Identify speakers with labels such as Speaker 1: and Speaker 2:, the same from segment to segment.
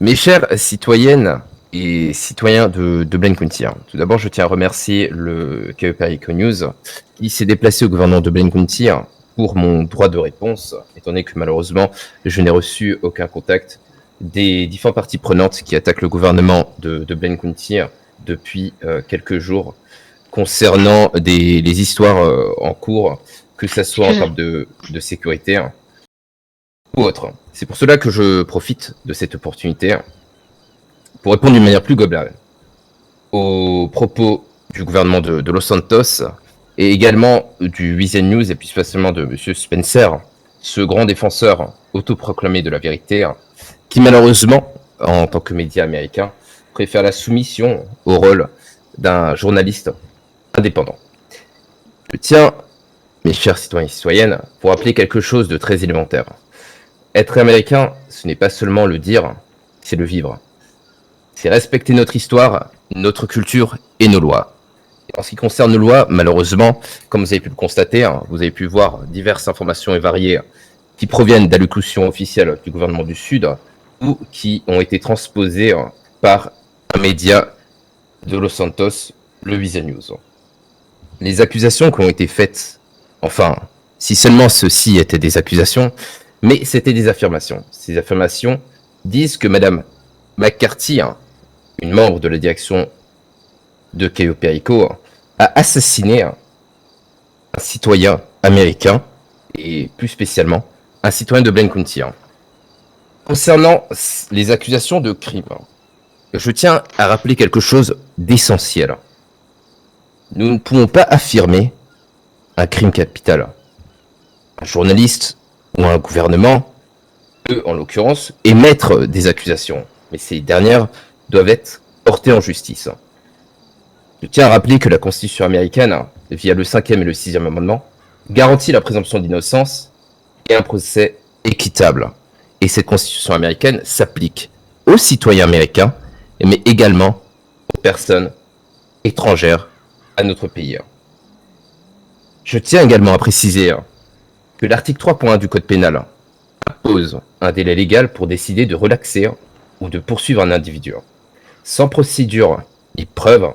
Speaker 1: Mes chères citoyennes et citoyens de Blaine County, tout d'abord, je tiens à remercier le KEPerico News qui s'est déplacé au gouvernement de Blaine County pour mon droit de réponse, étant donné que malheureusement, je n'ai reçu aucun contact des différentes parties prenantes qui attaquent le gouvernement de Blaine County depuis quelques jours concernant les histoires en cours, que ce soit en termes de sécurité ou autre. C'est pour cela que je profite de cette opportunité pour répondre d'une manière plus globale aux propos du gouvernement de Los Santos et également du Weekend News et plus spécialement de M. Spencer, ce grand défenseur autoproclamé de la vérité, qui malheureusement, en tant que média américain, préfère la soumission au rôle d'un journaliste indépendant. Je tiens, mes chers citoyens et citoyennes, pour rappeler quelque chose de très élémentaire. Être américain, ce n'est pas seulement le dire, c'est le vivre. C'est respecter notre histoire, notre culture et nos lois. Et en ce qui concerne nos lois, malheureusement, comme vous avez pu le constater, vous avez pu voir diverses informations et variées qui proviennent d'allocutions officielles du gouvernement du Sud ou qui ont été transposées par un média de Los Santos, le Weekend News. Les accusations qui ont été faites, enfin, si seulement ceci étaient des accusations, mais c'était des affirmations. Ces affirmations disent que Madame McCarthy, une membre de la direction de KEPerico, a assassiné un citoyen américain, et plus spécialement, un citoyen de Blaine County. Concernant les accusations de crime, je tiens à rappeler quelque chose d'essentiel. Nous ne pouvons pas affirmer un crime capital. Un journaliste ou un gouvernement peut, en l'occurrence, émettre des accusations, mais ces dernières doivent être portées en justice. Je tiens à rappeler que la Constitution américaine, via le 5e et le 6e amendement, garantit la présomption d'innocence et un procès équitable. Et cette Constitution américaine s'applique aux citoyens américains, mais également aux personnes étrangères à notre pays. Je tiens également à préciser que l'article 3.1 du Code pénal impose un délai légal pour décider de relaxer ou de poursuivre un individu. Sans procédure et preuve,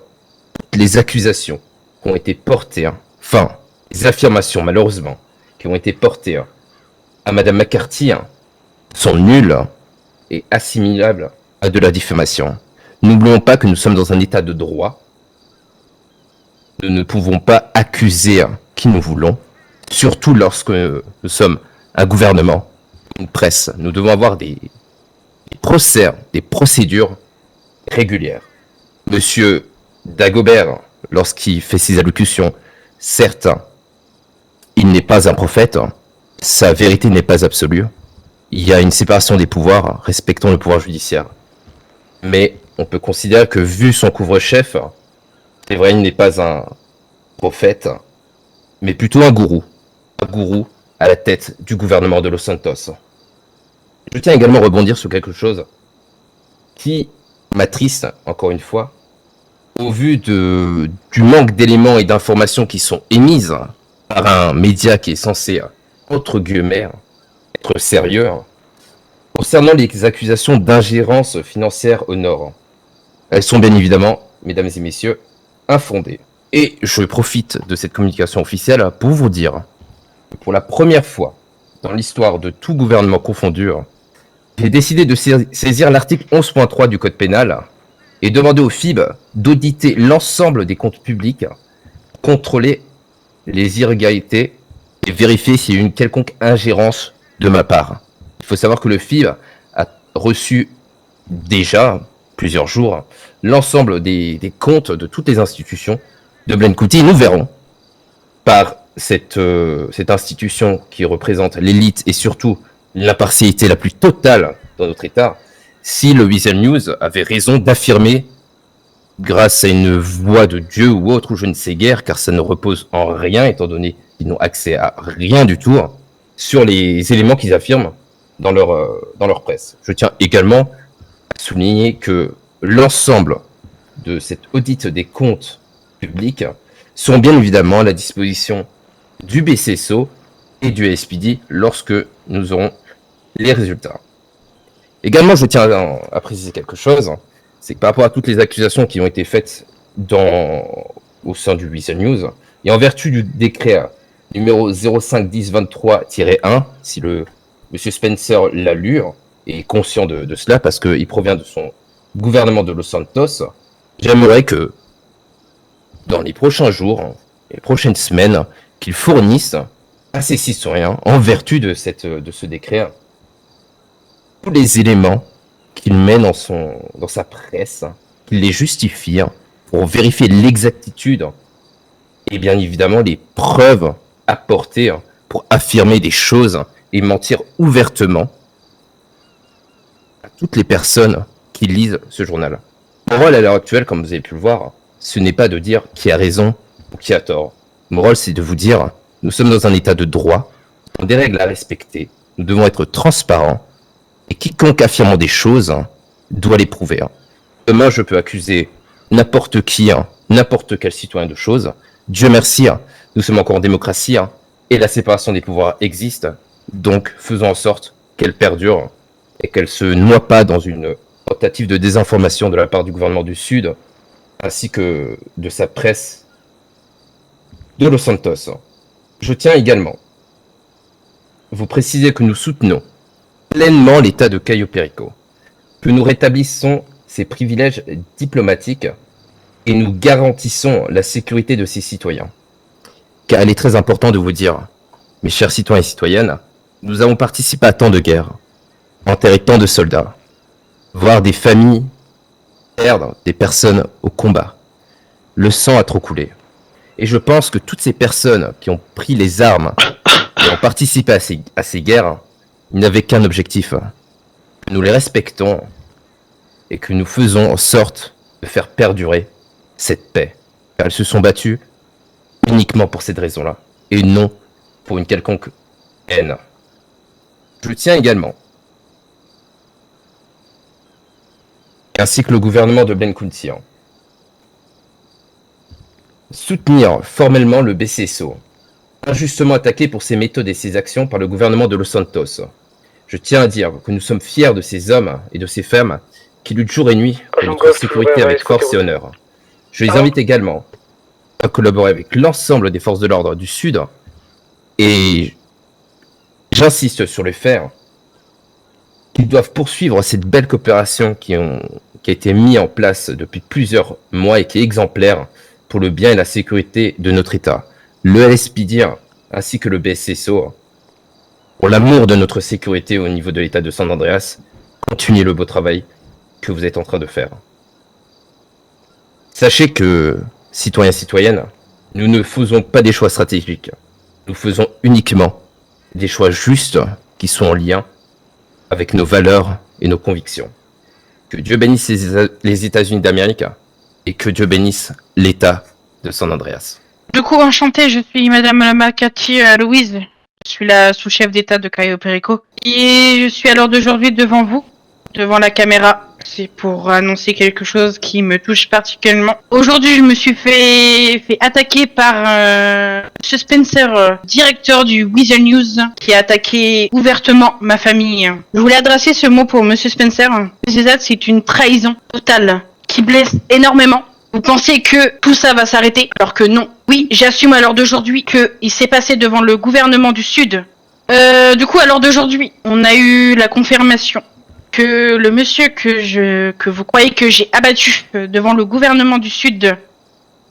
Speaker 1: toutes les accusations qui ont été portées, enfin, les affirmations malheureusement, qui ont été portées à Madame McCarthy sont nulles et assimilables à de la diffamation. N'oublions pas que nous sommes dans un état de droit. Nous ne pouvons pas accuser qui nous voulons, surtout lorsque nous sommes un gouvernement, une presse. Nous devons avoir des procès, des procédures régulières. Monsieur Dagobert, lorsqu'il fait ses allocutions, certes, il n'est pas un prophète, sa vérité n'est pas absolue. Il y a une séparation des pouvoirs, respectons le pouvoir judiciaire. Mais on peut considérer que, vu son couvre-chef, c'est vrai, il n'est pas un prophète, mais plutôt un gourou à la tête du gouvernement de Los Santos. Je tiens également à rebondir sur quelque chose qui m'attriste, encore une fois, au vu du manque d'éléments et d'informations qui sont émises par un média qui est censé, entre guillemets, être sérieux, concernant les accusations d'ingérence financière au Nord. Elles sont bien évidemment, mesdames et messieurs, infondées. Et je profite de cette communication officielle pour vous dire que pour la première fois dans l'histoire de tout gouvernement confondu, j'ai décidé de saisir l'article 11.3 du Code pénal et demander au FIB d'auditer l'ensemble des comptes publics, contrôler les irrégularités et vérifier s'il y a eu une quelconque ingérence de ma part. Il faut savoir que le FIB a reçu déjà plusieurs jours l'ensemble des comptes de toutes les institutions de Blaine County. Nous verrons par cette institution qui représente l'élite et surtout l'impartialité la plus totale dans notre État, si le Weekend News avait raison d'affirmer, grâce à une voix de Dieu ou autre, ou je ne sais guère, car ça ne repose en rien, étant donné qu'ils n'ont accès à rien du tout, sur les éléments qu'ils affirment dans leur presse. Je tiens également à souligner que l'ensemble de cet audit des comptes publics sont bien évidemment à la disposition du BCSO et du SPD lorsque nous aurons les résultats. Également, je tiens à préciser quelque chose, c'est que par rapport à toutes les accusations qui ont été faites au sein du Weasel News, et en vertu du décret numéro 051023-1, si le monsieur Spencer l'a lu et est conscient de cela, parce qu'il provient de son gouvernement de Los Santos, j'aimerais que dans les prochains jours, les prochaines semaines, qu'il fournisse à ses citoyens, en vertu de ce décret, tous les éléments qu'il met dans sa presse, qu'il les justifie pour vérifier l'exactitude et bien évidemment les preuves apportées pour affirmer des choses et mentir ouvertement à toutes les personnes qui lisent ce journal. Mon rôle à l'heure actuelle, comme vous avez pu le voir, ce n'est pas de dire qui a raison ou qui a tort. Mon rôle, c'est de vous dire, nous sommes dans un état de droit, nous avons des règles à respecter, nous devons être transparents, et quiconque affirme des choses doit les prouver. Demain, je peux accuser n'importe qui, n'importe quel citoyen de choses. Dieu merci, nous sommes encore en démocratie, et la séparation des pouvoirs existe, donc faisons en sorte qu'elle perdure, et qu'elle se noie pas dans une tentative de désinformation de la part du gouvernement du Sud, ainsi que de sa presse de Los Santos. Je tiens également à vous préciser que nous soutenons pleinement l'État de Cayo Perico, que nous rétablissons ses privilèges diplomatiques et nous garantissons la sécurité de ses citoyens. Car il est très important de vous dire, mes chers citoyens et citoyennes, nous avons participé à tant de guerres, enterré tant de soldats, voir des familles perdre des personnes au combat. Le sang a trop coulé. Et je pense que toutes ces personnes qui ont pris les armes et ont participé à ces guerres, ils n'avaient qu'un objectif. Que nous les respectons et que nous faisons en sorte de faire perdurer cette paix. Car elles se sont battues uniquement pour cette raison-là et non pour une quelconque haine. Je tiens également, ainsi que le gouvernement de Blaine County, soutenir formellement le BCSO, injustement attaqué pour ses méthodes et ses actions par le gouvernement de Los Santos. Je tiens à dire que nous sommes fiers de ces hommes et de ces femmes qui luttent jour et nuit pour notre sécurité avec force et honneur. Je les invite également à collaborer avec l'ensemble des forces de l'ordre du Sud et j'insiste sur le fait qu'ils doivent poursuivre cette belle coopération qui a été mise en place depuis plusieurs mois et qui est exemplaire pour le bien et la sécurité de notre État. Le LSPD ainsi que le BSSO, pour l'amour de notre sécurité au niveau de l'État de San Andreas, continuez le beau travail que vous êtes en train de faire. Sachez que, citoyens et citoyennes, nous ne faisons pas des choix stratégiques. Nous faisons uniquement des choix justes qui sont en lien avec nos valeurs et nos convictions. Que Dieu bénisse les États-Unis d'Amérique et que Dieu bénisse l'État de San Andreas.
Speaker 2: Du coup, enchantée, je suis Madame Makati Louise. Je suis la sous-chef d'État de Cayo Perico. Et je suis à l'heure d'aujourd'hui devant vous, devant la caméra. C'est pour annoncer quelque chose qui me touche particulièrement. Aujourd'hui, je me suis fait attaquer par Monsieur Spencer, directeur du Weasel News, qui a attaqué ouvertement ma famille. Je voulais adresser ce mot pour Monsieur Spencer. C'est une trahison totale qui blesse énormément. Vous pensez que tout ça va s'arrêter, alors que non. Oui, j'assume à l'heure d'aujourd'hui qu'il s'est passé devant le gouvernement du Sud. Du coup, à l'heure d'aujourd'hui, on a eu la confirmation que le monsieur que vous croyez que j'ai abattu devant le gouvernement du Sud,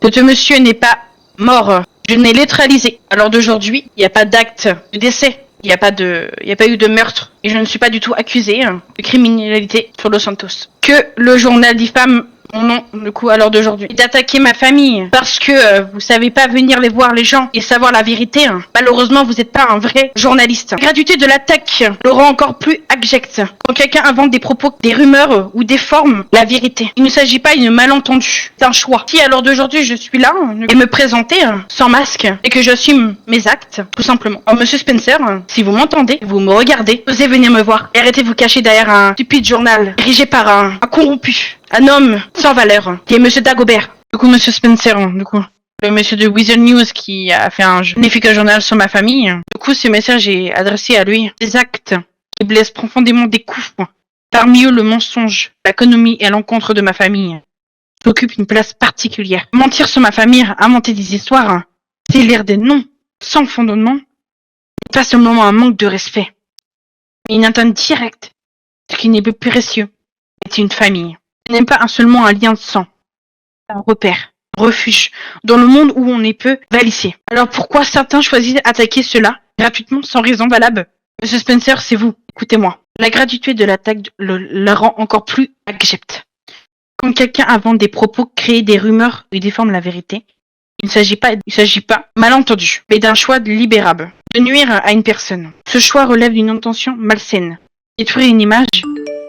Speaker 2: ce monsieur n'est pas mort. Je l'ai neutralisé. À l'heure d'aujourd'hui, il n'y a pas d'acte de décès. Il n'y a pas eu de meurtre. Et je ne suis pas du tout accusé de criminalité sur Los Santos. Que le journal diffame mon nom, du coup, à l'heure d'aujourd'hui. D'attaquer ma famille parce que vous savez pas venir les voir les gens et savoir la vérité. Malheureusement, vous n'êtes pas un vrai journaliste. La gratuité de l'attaque le rend encore plus abject. Quand quelqu'un invente des propos, des rumeurs ou déforme la vérité. Il ne s'agit pas d'une malentendu. C'est un choix. Si à l'heure d'aujourd'hui, je suis là et me présenter sans masque et que j'assume mes actes, tout simplement. Alors, Monsieur Spencer, si vous m'entendez, vous me regardez, osez venir me voir et arrêtez de vous cacher derrière un stupide journal dirigé par un corrompu. Un homme sans valeur, qui est Monsieur Dagobert. Du coup, Monsieur Spencer, le monsieur de Weasel News qui a fait un magnifique journal sur ma famille. Du coup, ce message est adressé à lui. Des actes qui blessent profondément des coups Parmi eux, le mensonge, la connerie et à l'encontre de ma famille occupent une place particulière. Mentir sur ma famille, inventer des histoires, c'est lire des noms sans fondement, n'est pas seulement un manque de respect, mais une atteinte directe. Ce qui n'est plus précieux est une famille. Ce n'est pas seulement un lien de sang, c'est un repère, un refuge, dans le monde où on est peu valissé. Alors pourquoi certains choisissent d'attaquer cela gratuitement sans raison valable? Monsieur Spencer, c'est vous, écoutez-moi. La gratuité de l'attaque la rend encore plus abjecte. Quand quelqu'un invente des propos, crée des rumeurs et déforme la vérité, il ne s'agit pas, malentendu, mais d'un choix délibérable, de nuire à une personne. Ce choix relève d'une intention malsaine. Détruire une image,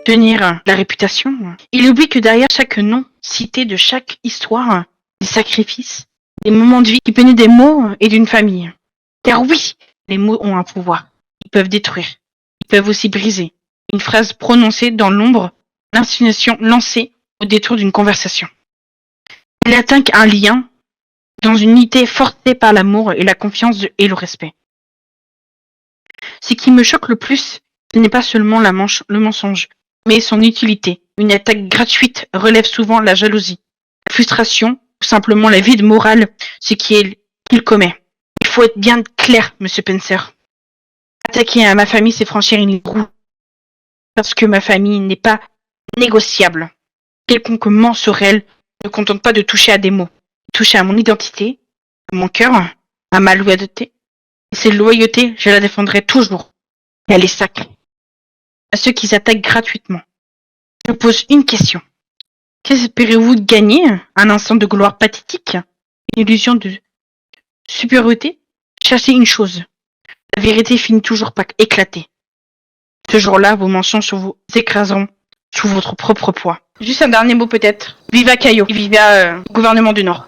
Speaker 2: tenir la réputation. Il oublie que derrière chaque nom cité de chaque histoire, des sacrifices, des moments de vie qui venaient des mots et d'une famille. Car oui, les mots ont un pouvoir. Ils peuvent détruire. Ils peuvent aussi briser. Une phrase prononcée dans l'ombre, l'insinuation lancée au détour d'une conversation. Il attaque un lien dans une unité forcée par l'amour et la confiance et le respect. Ce qui me choque le plus, ce n'est pas seulement le mensonge, mais son utilité. Une attaque gratuite relève souvent la jalousie, la frustration ou simplement la vide morale, ce qu'il commet. Il faut être bien clair, Monsieur Spencer. Attaquer à ma famille, c'est franchir une ligne rouge. Parce que ma famille n'est pas négociable. Quelconque ment sur elle ne contente pas de toucher à des mots. Toucher à mon identité, à mon cœur, à ma loyauté. Et cette loyauté, je la défendrai toujours. Et elle est sacrée. À ceux qui s'attaquent gratuitement, je pose une question. Qu'espérez-vous gagner? Un instant de gloire pathétique? Une illusion de supériorité? Cherchez une chose. La vérité finit toujours par éclater. Ce jour-là, vos mensonges vous écraseront sous votre propre poids. Juste un dernier mot peut-être. Viva Caillot et viva le gouvernement du Nord.